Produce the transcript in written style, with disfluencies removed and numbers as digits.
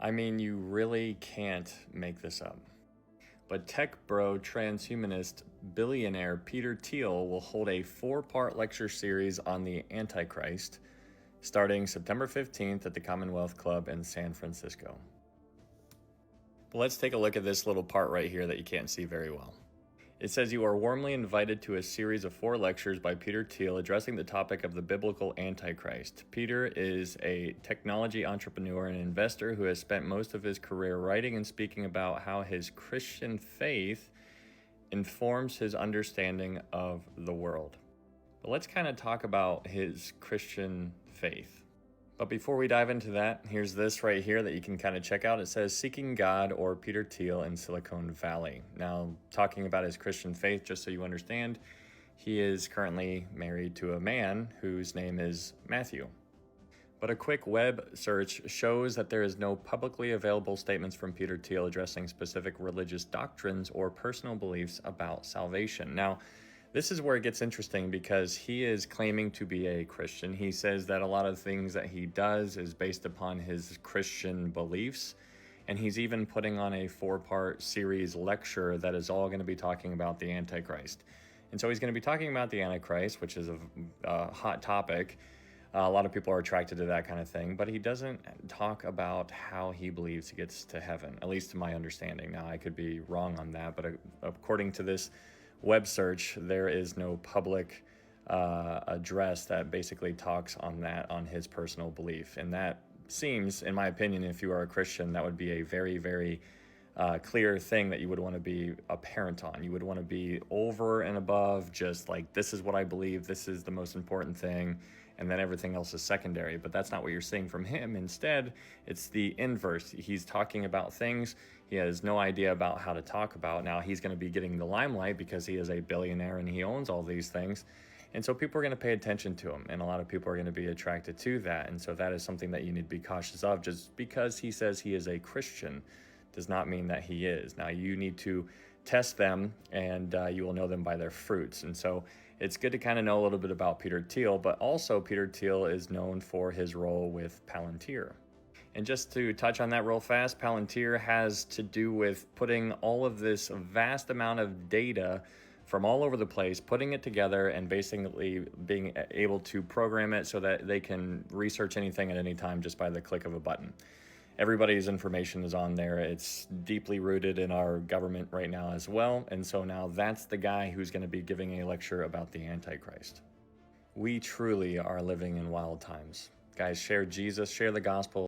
I mean, you really can't make this up. But tech bro transhumanist billionaire Peter Thiel will hold a 4-part lecture series on the Antichrist starting September 15th at the Commonwealth Club in San Francisco. But let's take a look at this little part right here that you can't see very well. It says you are warmly invited to a series of 4 lectures by Peter Thiel addressing the topic of the biblical Antichrist. Peter is a technology entrepreneur and investor who has spent most of his career writing and speaking about how his Christian faith informs his understanding of the world. But let's kind of talk about his Christian faith. But before we dive into that, here's this right here that you can kind of check out. It says Seeking God or Peter Thiel in Silicon Valley. Now, talking about his Christian faith, just so you understand, he is currently married to a man whose name is Matthew. But a quick web search shows that there is no publicly available statements from Peter Thiel addressing specific religious doctrines or personal beliefs about salvation. Now, this is where it gets interesting because he is claiming to be a Christian. He says that a lot of things that he does is based upon his Christian beliefs. And he's even putting on a 4-part series lecture that is all going to be talking about the Antichrist. And so he's going to be talking about the Antichrist, which is a hot topic. A lot of people are attracted to that kind of thing, but he doesn't talk about how he believes he gets to heaven, at least to my understanding. Now, I could be wrong on that, but according to this web search, there is no public address that basically talks on that, on his personal belief. And that seems, in my opinion, if you are a Christian, that would be a very, very clear thing that you would want to be a parent on. You would want to be over and above just like, this is what I believe, this is the most important thing, and then everything else is secondary. But that's not what you're seeing from him. Instead, it's the inverse. He's talking about things he has no idea about how to talk about. Now, he's going to be getting the limelight because he is a billionaire and he owns all these things. And so people are going to pay attention to him, and a lot of people are going to be attracted to that. And so that is something that you need to be cautious of. Just because he says he is a Christian does not mean that he is. Now, you need to test them, and you will know them by their fruits. And so it's good to kind of know a little bit about Peter Thiel, but also Peter Thiel is known for his role with Palantir. And just to touch on that real fast, Palantir has to do with putting all of this vast amount of data from all over the place, putting it together and basically being able to program it so that they can research anything at any time just by the click of a button. Everybody's information is on there. It's deeply rooted in our government right now as well. And so now that's the guy who's going to be giving a lecture about the Antichrist. We truly are living in wild times. Guys, share Jesus, share the gospel.